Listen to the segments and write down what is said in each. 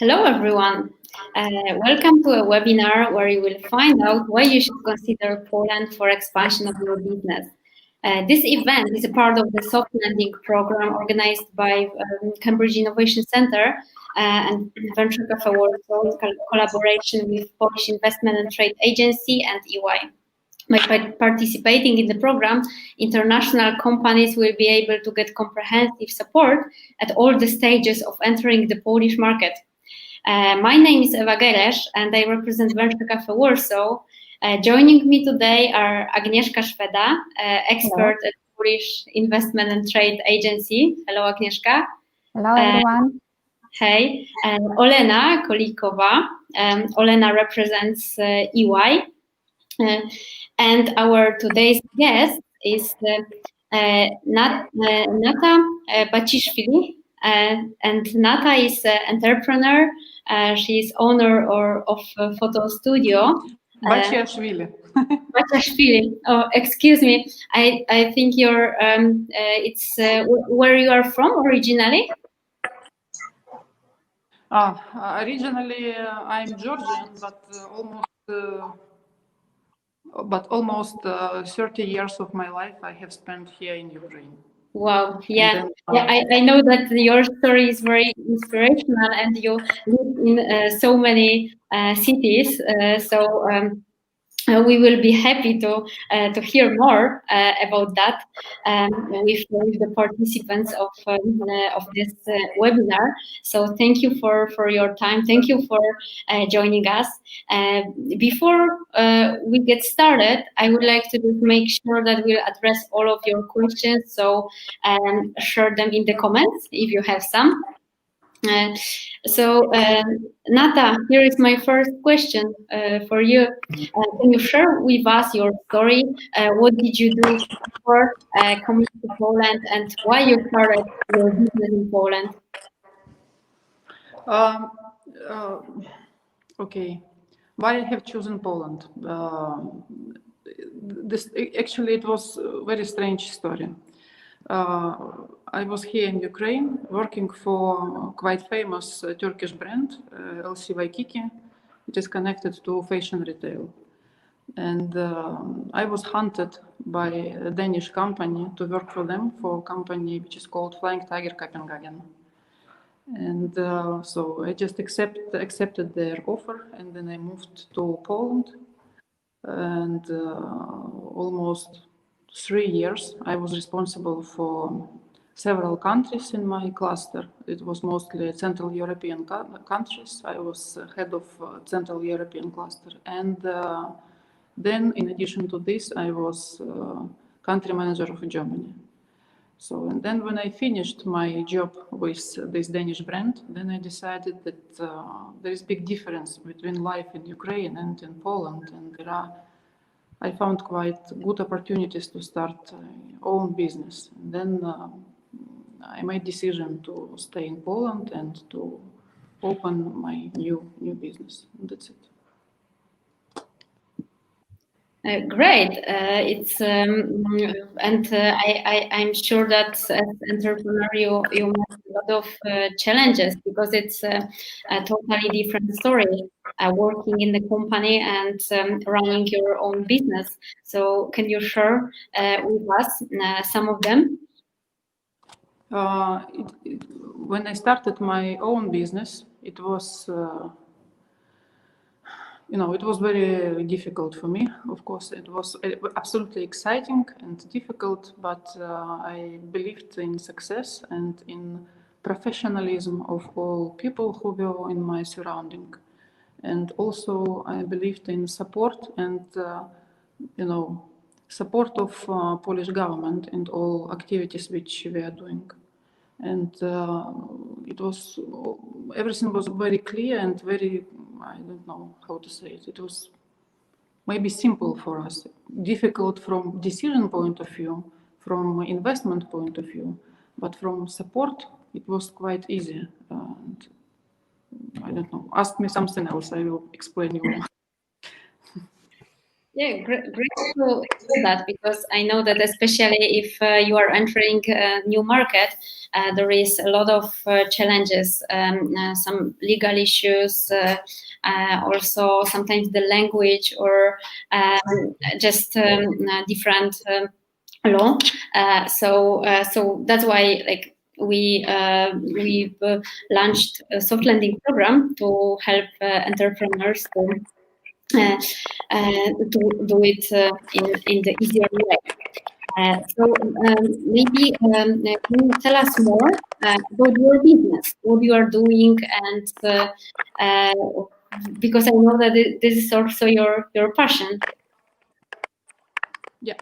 Hello, everyone. Welcome to a webinar where you will find out why you should consider Poland for expansion of your business. This event is a part of the Selflending program organized by Cambridge Innovation Center and Venture Café Warsaw in collaboration with Polish Investment and Trade Agency and EY. By participating in the program, international companies will be able to get comprehensive support at all the stages of entering the Polish market. My name is Ewa Geresz and I represent Venture Café Warsaw. Joining me today are Agnieszka Szweda, expert at Polish Investment and Trade Agency. Hello, Agnieszka. Hello, everyone. Hey, and Olena Kolikhova. Olena represents EY. And our today's guest is Nata Bachiashvili. And Nata is an entrepreneur. She is owner of a photo studio. Bachiashvili. Bachiashvili. Oh, excuse me. I think you're. It's where you are from originally. Originally, I'm Georgian, but almost 30 years of my life I have spent here in Ukraine. Wow, yeah, I know that your story is very inspirational, and you live in so many cities. We will be happy to hear more about that with the participants of this webinar. So thank you for your time. Thank you for joining us. Before we get started, I would like to just make sure that we'll address all of your questions. So share them in the comments if you have some. Nata, here is my first question for you. Can you share with us your story? What did you do before coming to Poland, and why you started your business in Poland? Okay, why I have chosen Poland? Actually, it was a very strange story. I was here in Ukraine working for quite famous Turkish brand, LC Waikiki. It is connected to fashion retail. And I was hunted by a Danish company to work for them, for a company which is called Flying Tiger Copenhagen. And so I just accepted their offer, and then I moved to Poland. And almost 3 years I was responsible for several countries in my cluster. It was mostly Central European countries. I was head of Central European cluster. And then in addition to this, I was country manager of Germany. So, and then when I finished my job with this Danish brand, then I decided that there is big difference between life in Ukraine and in Poland. And I found quite good opportunities to start own business. And then I made decision to stay in Poland and to open my new business. And that's it. Great. I'm sure that as an entrepreneur you have a lot of challenges, because it's a totally different story, working in the company and running your own business. So can you share with us some of them? When I started my own business, it was it was very difficult for me. Of course, it was absolutely exciting and difficult, but I believed in success and in professionalism of all people who were in my surrounding. And also I believed in support and, support of Polish government and all activities which we are doing. And everything was very clear and very, I don't know how to say it. It was maybe simple for us, difficult from decision point of view, from investment point of view, but from support, it was quite easy. And I don't know, ask me something else, I will explain you more. Yeah, great to hear that, because I know that especially if you are entering a new market, there is a lot of challenges, some legal issues, also sometimes the language, or just different law. So that's why, like, we've launched a soft landing program to help entrepreneurs to do it in the easier way. Maybe can you tell us more about your business, what you are doing, and because I know that this is also your passion. Yeah.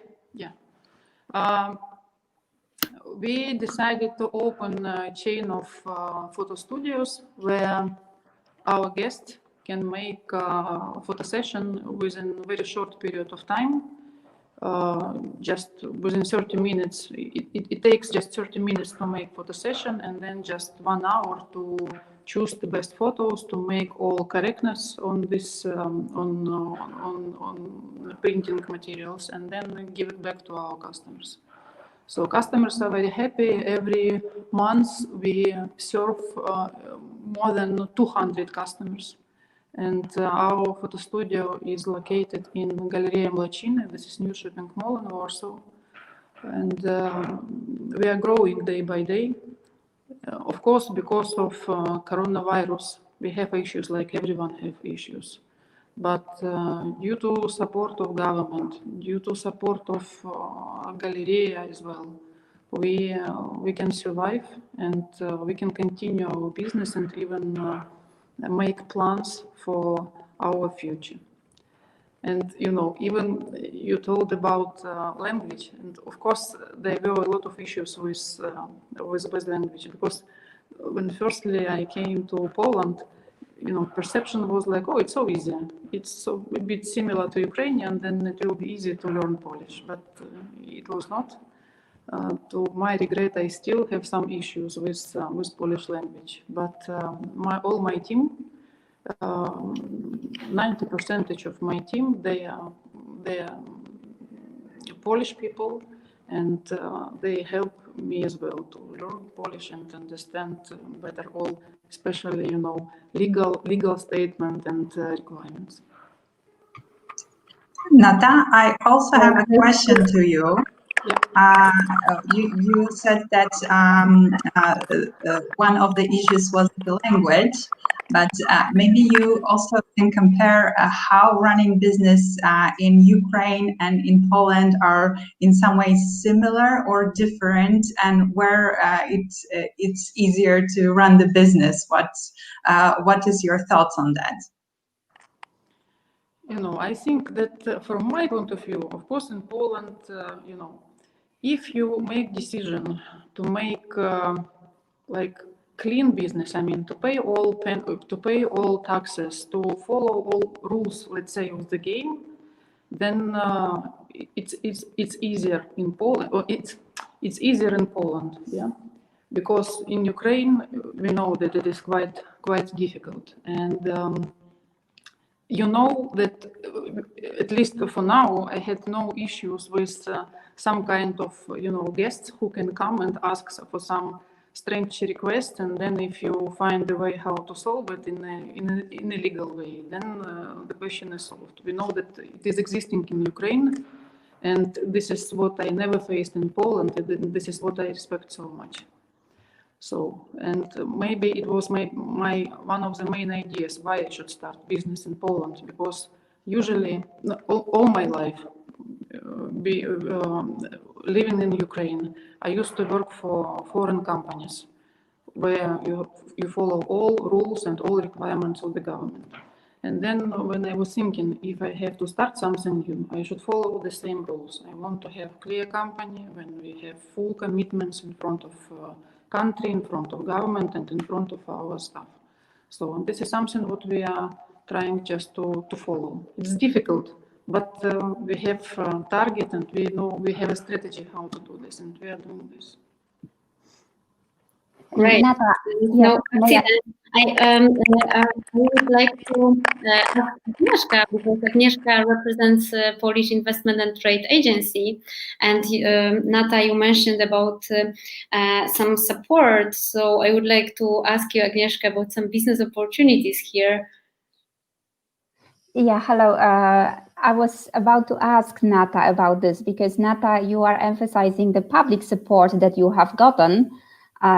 We decided to open a chain of photo studios where our guests can make a photo session within a very short period of time. Just within 30 minutes, it takes just 30 minutes to make photo session, and then just 1 hour to choose the best photos, to make all correctness on this on printing materials, and then give it back to our customers. So customers are very happy. Every month we serve more than 200 customers. And our photo studio is located in Galeria Mlociny. This is new shopping mall in Warsaw. And we are growing day by day. Of course, because of coronavirus, we have issues like everyone have issues. But due to support of government, due to support of Galleria as well, we can survive, and we can continue our business and even make plans for our future. And even you told about language, and of course there were a lot of issues with language, because when firstly I came to Poland, perception was like, oh, it's so easy. It's so a bit similar to Ukrainian, then it will be easy to learn Polish. But it was not. To my regret, I still have some issues with Polish language. But all my team, 90% of my team, they are Polish people, and they help me as well to learn Polish and understand better all, especially legal statement and requirements. Nata, I also have a question to you. You said that one of the issues was the language, but maybe you also can compare how running business in Ukraine and in Poland are in some ways similar or different, and where it's easier to run the business. What is your thoughts on that? I think that from my point of view, of course, in Poland, if you make decision to make like clean business, I mean, to pay all taxes, to follow all rules, let's say, of the game, then it's easier in Poland, or it's easier in Poland, yeah. Because in Ukraine, we know that it is quite difficult, and you know that at least for now, I had no issues with some kind of guests who can come and ask for some strange request, and then if you find a way how to solve it in a legal way, then the question is solved. We know that it is existing in Ukraine, and this is what I never faced in Poland, and this is what I respect so much. So, and maybe it was my one of the main ideas why I should start business in Poland, because usually all my life, living in Ukraine, I used to work for foreign companies where you follow all rules and all requirements of the government. And then when I was thinking, if I have to start something new, I should follow the same rules. I want to have clear company when we have full commitments in front of country, in front of government, and in front of our staff. So this is something what we are trying just to follow. It's difficult, but we have a target, and we know we have a strategy how to do this, and we are doing this. Great. Nata, No accident. I would like to ask Agnieszka, because Agnieszka represents Polish Investment and Trade Agency, and Nata, you mentioned about some support. So I would like to ask you, Agnieszka, about some business opportunities here. Yeah, hello. I was about to ask Nata about this because Nata, you are emphasizing the public support that you have gotten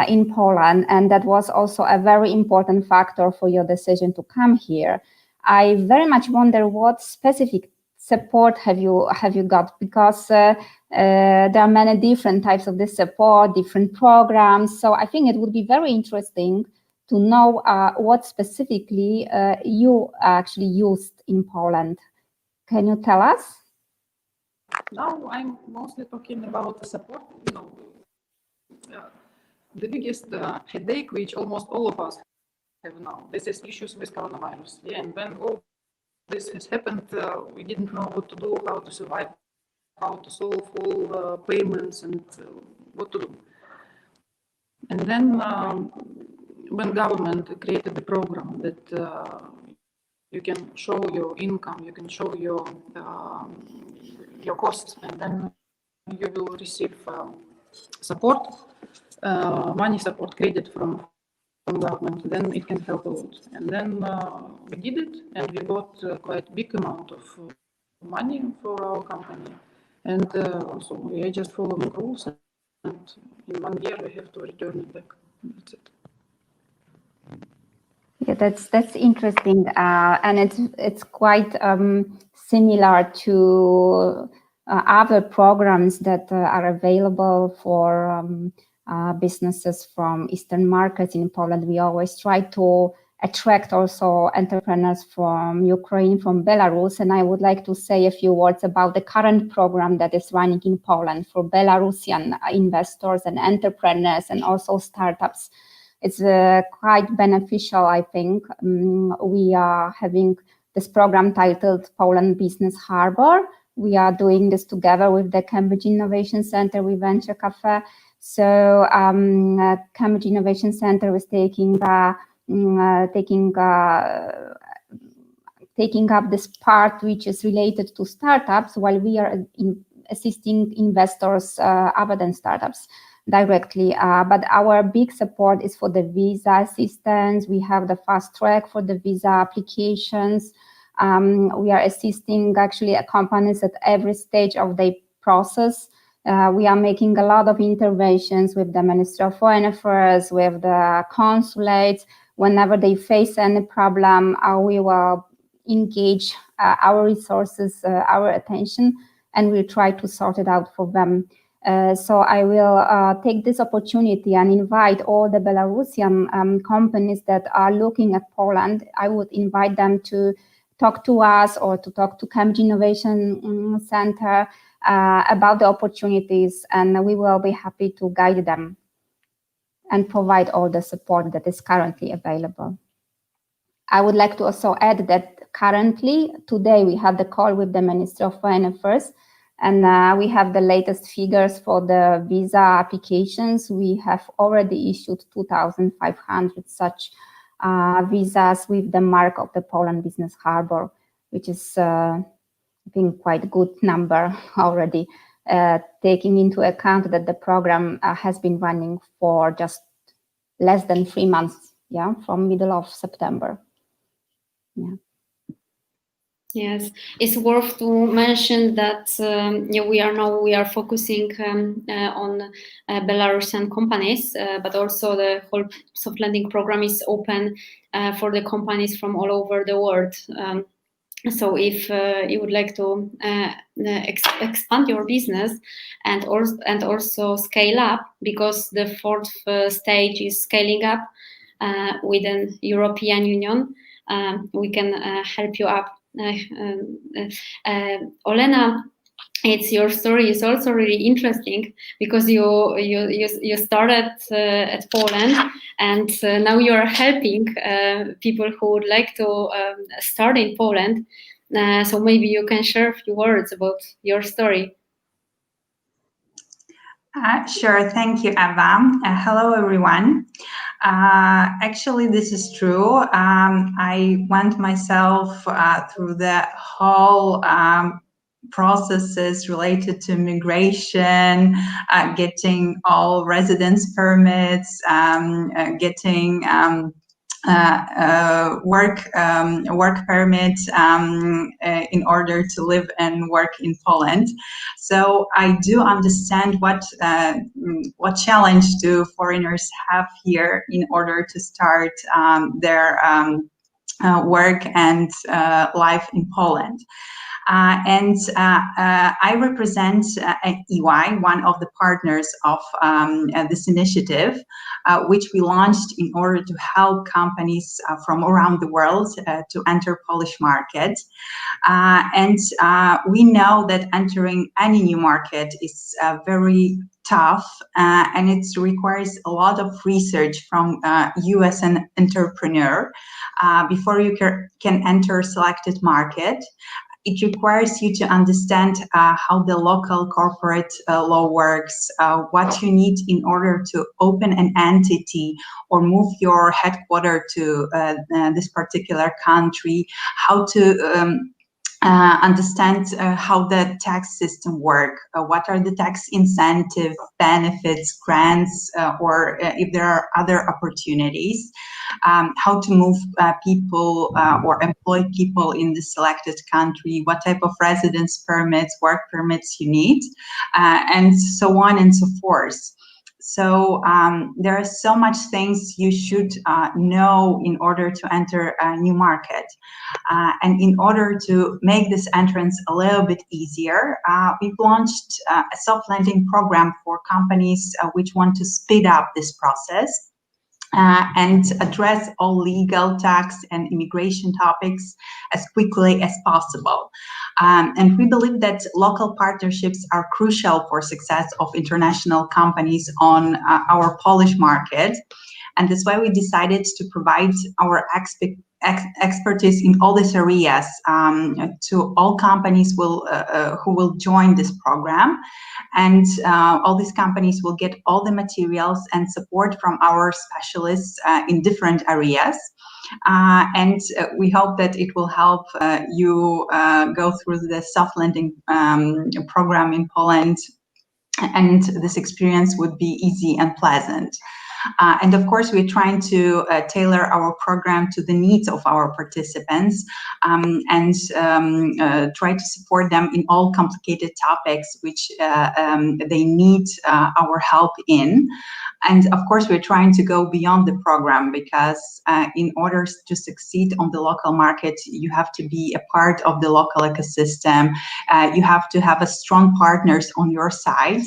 in Poland, and that was also a very important factor for your decision to come here. I very much wonder what specific support have you got, because there are many different types of this support, different programs. So I think it would be very interesting to know what specifically you actually used in Poland. Can you tell us? Now I'm mostly talking about the support. The biggest headache which almost all of us have now, this is issues with coronavirus. Yeah, and when all this has happened, we didn't know what to do, how to survive, how to solve all payments, and what to do. And then when government created the program that you can show your income, you can show your costs, and then you will receive support, money support, credit from government, then it can help a lot. And then we did it, and we got quite big amount of money for our company. And so we are just following rules, and in 1 year we have to return it back. That's it. Yeah, that's interesting, and it's quite similar to other programs that are available for businesses from Eastern markets in Poland. We always try to attract also entrepreneurs from Ukraine, from Belarus, and I would like to say a few words about the current program that is running in Poland for Belarusian investors and entrepreneurs and also startups. It's quite beneficial, I think. We are having this program titled Poland Business Harbor. We are doing this together with the Cambridge Innovation Center, with Venture Café. So Cambridge Innovation Center is taking up this part which is related to startups, while we are assisting investors other than startups directly, but our big support is for the visa assistance. We have the fast track for the visa applications. We are assisting actually companies at every stage of their process. We are making a lot of interventions with the Ministry of Foreign Affairs, with the consulates. Whenever they face any problem, we will engage our resources, our attention, and we'll try to sort it out for them. So I will take this opportunity and invite all the Belarusian companies that are looking at Poland. I would invite them to talk to us or to talk to Cambridge Innovation Center about the opportunities, and we will be happy to guide them and provide all the support that is currently available. I would like to also add that currently, today, we had the call with the Ministry of Foreign Affairs, and we have the latest figures for the visa applications. We have already issued 2,500 such visas with the mark of the Poland Business Harbor, which is, I think, quite good number already, taking into account that the program has been running for just less than 3 months, yeah, from middle of September. Yeah. Yes, it's worth to mention that we are focusing on Belarusian companies, but also the whole soft lending program is open for the companies from all over the world. So if you would like to expand your business and also scale up, because the fourth stage is scaling up within European Union, we can help you up. Olena, your story is also really interesting, because you started at Poland, and now you are helping people who would like to start in Poland. So maybe you can share a few words about your story. Sure, thank you, Eva. Hello, everyone. Actually, this is true. I went myself through the whole processes related to migration, getting all residence permits, getting work permit in order to live and work in Poland. So I do understand what challenge do foreigners have here in order to start their work and life in Poland. I represent EY, one of the partners of this initiative, which we launched in order to help companies from around the world to enter Polish market. We know that entering any new market is very tough, and it requires a lot of research from you as an entrepreneur before you can enter selected market. It requires you to understand how the local corporate law works, what you need in order to open an entity or move your headquarters to this particular country, how to understand how the tax system work, what are the tax incentives, benefits, grants, or if there are other opportunities, how to move people or employ people in the selected country, what type of residence permits, work permits you need, and so on and so forth. So there are so much things you should know in order to enter a new market. And in order to make this entrance a little bit easier, we've launched a self-lending program for companies which want to speed up this process and address all legal, tax, and immigration topics as quickly as possible. And we believe that local partnerships are crucial for success of international companies on our Polish market. And that's why we decided to provide our expertise in all these areas to all companies who will join this program. And all these companies will get all the materials and support from our specialists in different areas. And we hope that it will help you go through the self-lending program in Poland, and this experience would be easy and pleasant. And of course, we're trying to tailor our program to the needs of our participants and try to support them in all complicated topics which they need our help in. And of course, we're trying to go beyond the program because in order to succeed on the local market, you have to be a part of the local ecosystem. You have to have a strong partners on your side,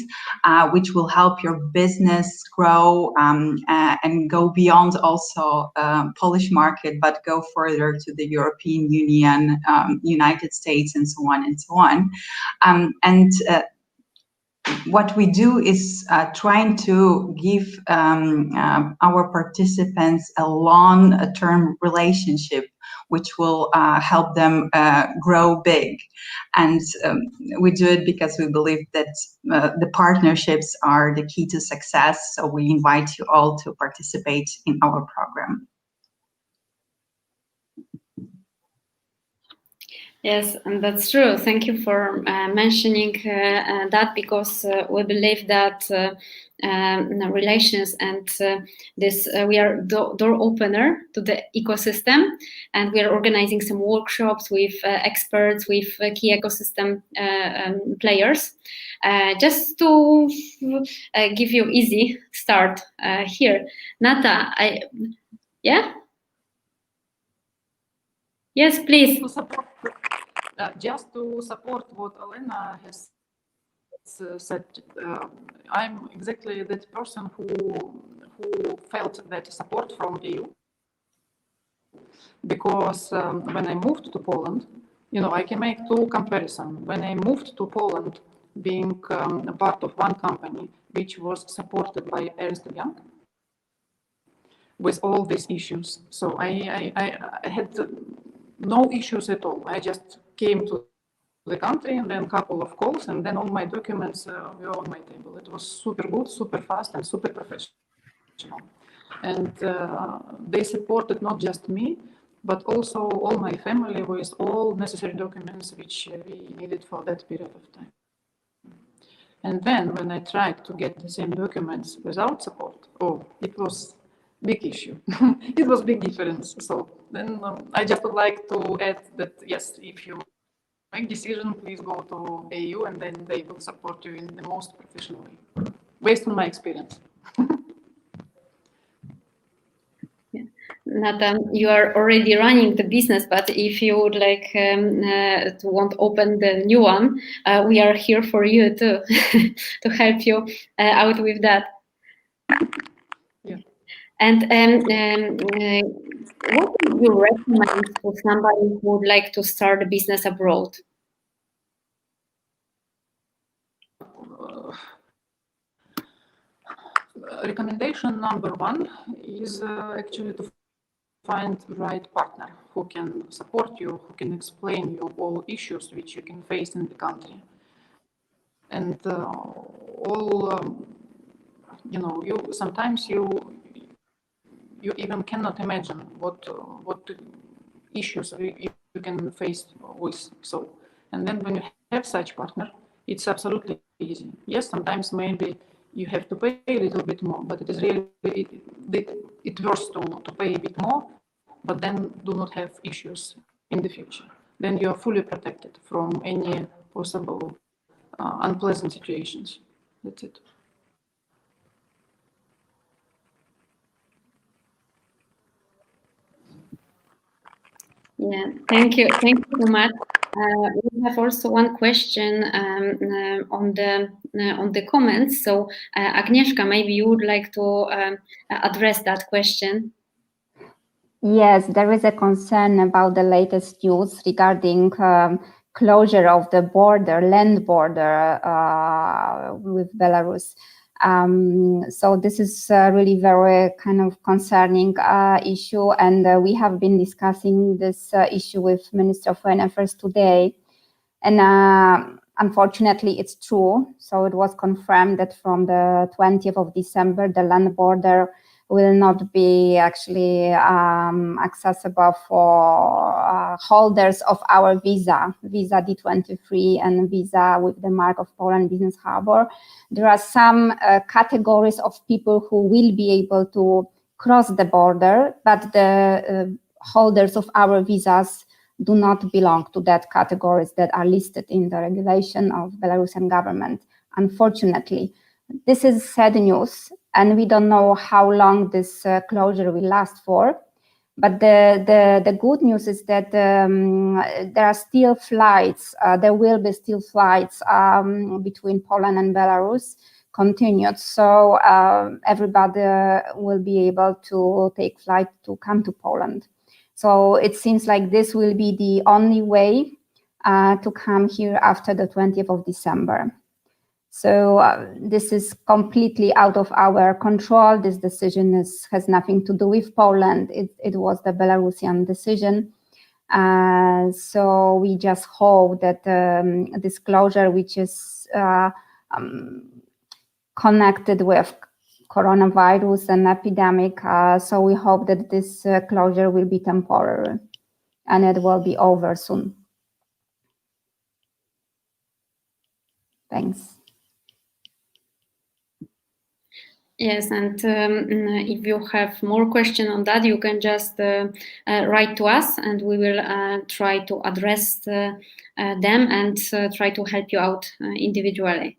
which will help your business grow and go beyond also Polish market, but go further to the European Union, United States, and so on and so on. What we do is trying to give our participants a long-term relationship, which will help them grow big. And we do it because we believe that the partnerships are the key to success. So we invite you all to participate in our program. Yes, and that's true. Thank you for mentioning that, because we believe that relations and this we are door opener to the ecosystem, and we are organizing some workshops with experts, with key ecosystem players, just to give you easy start here. Nata, yeah? Yes, please. Just to support what Olena has said, I'm exactly that person who felt that support from EU, because when I moved to Poland, I can make two comparisons. When I moved to Poland, being a part of one company which was supported by Ernst & Young with all these issues, so I had no issues at all. I just came to the country, and then a couple of calls, and then all my documents were on my table. It was super good, super fast, and super professional. And they supported not just me, but also all my family with all necessary documents which we needed for that period of time. And then when I tried to get the same documents without support, it was big issue. It was big difference. So then I just would like to add that, yes, if you make decision, please go to AU, and then they will support you in the most professional way, based on my experience. Nata, you are already running the business, but if you would like to want to open the new one, we are here for you to to help you out with that. Yeah. And what would you recommend for somebody who would like to start a business abroad? Recommendation number one is actually to find the right partner who can support you, who can explain you all issues which you can face in the country. And you sometimes you even cannot imagine what issues you can face with. So, and then when you have such partner, it's absolutely easy. Yes, sometimes maybe you have to pay a little bit more, but it is really it worth to pay a bit more, but then do not have issues in the future. Then you are fully protected from any possible unpleasant situations. That's it. Yeah, thank you so much. We have also one question on the comments. So, Agnieszka, maybe you would like to address that question. Yes, there is a concern about the latest news regarding closure of the border, land border with Belarus. So this is really very kind of concerning issue, and we have been discussing this issue with Minister of Foreign Affairs today. And unfortunately, it's true. So it was confirmed that from the 20th of December, the land border will not be actually accessible for holders of our visa D23 and visa with the mark of Poland Business Harbor. There are some categories of people who will be able to cross the border, but the holders of our visas do not belong to that categories that are listed in the regulation of Belarusian government. Unfortunately, this is sad news, and we don't know how long this closure will last for. But the good news is that there are still flights. There will be still flights between Poland and Belarus continued. So everybody will be able to take flight to come to Poland. So it seems like this will be the only way to come here after the 20th of December. So this is completely out of our control. This decision has nothing to do with Poland. It was the Belarusian decision. So we just hope that this closure, which is connected with coronavirus and epidemic, so we hope that this closure will be temporary and it will be over soon. Thanks. Yes, and if you have more questions on that, you can just write to us, and we will try to address them and try to help you out individually.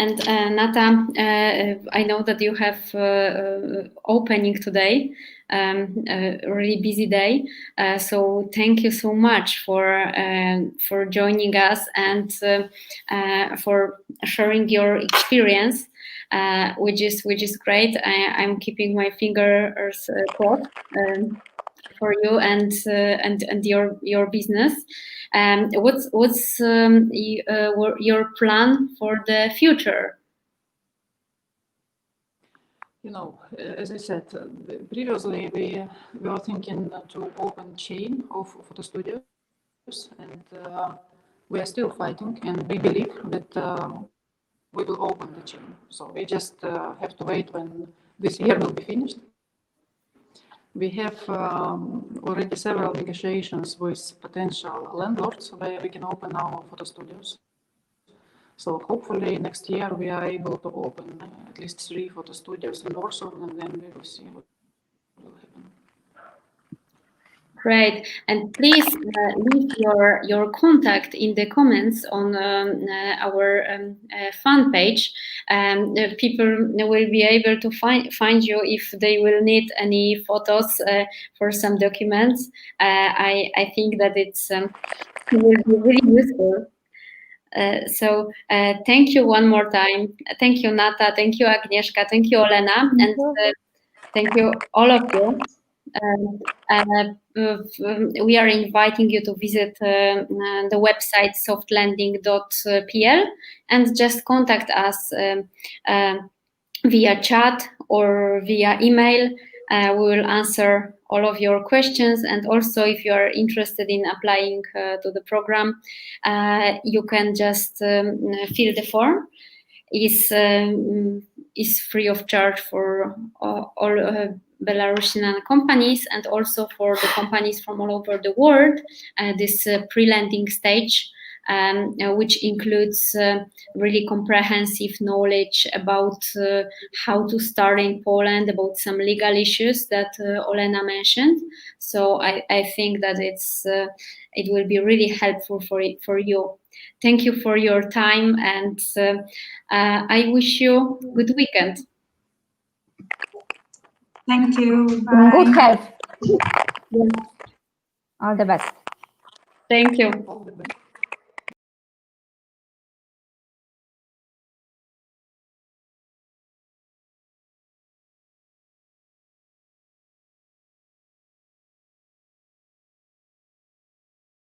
And Nata, I know that you have opening today, a really busy day. So thank you so much for joining us and for sharing your experience, which is great. I'm keeping my fingers crossed for you and your business. What's your plan for the future? as I said, previously we were thinking to open chain of photo studios, and we are still fighting, and we believe that we will open the chain. So we just have to wait when this year will be finished. We have already several negotiations with potential landlords where we can open our photo studios. So hopefully next year we are able to open at least 3 photo studios in Warsaw, and then we will see what will happen. Great, and please leave your contact in the comments on our fan page. People will be able to find you if they will need any photos for some documents. I think that it will be really useful. So thank you one more time. Thank you, Nata. Thank you, Agnieszka. Thank you, Olena. And thank you, all of you. We are inviting you to visit the website selflending.pl and just contact us via chat or via email. We will answer all of your questions, and also if you are interested in applying to the program, you can just fill the form. Is free of charge for all Belarusian companies, and also for the companies from all over the world. This pre-lending stage, which includes really comprehensive knowledge about how to start in Poland, about some legal issues that Olena mentioned. So I think that it will be really helpful for you. Thank you for your time, and I wish you a good weekend. Thank you. Bye. Good health. Yeah. All the best. Thank you. All the best.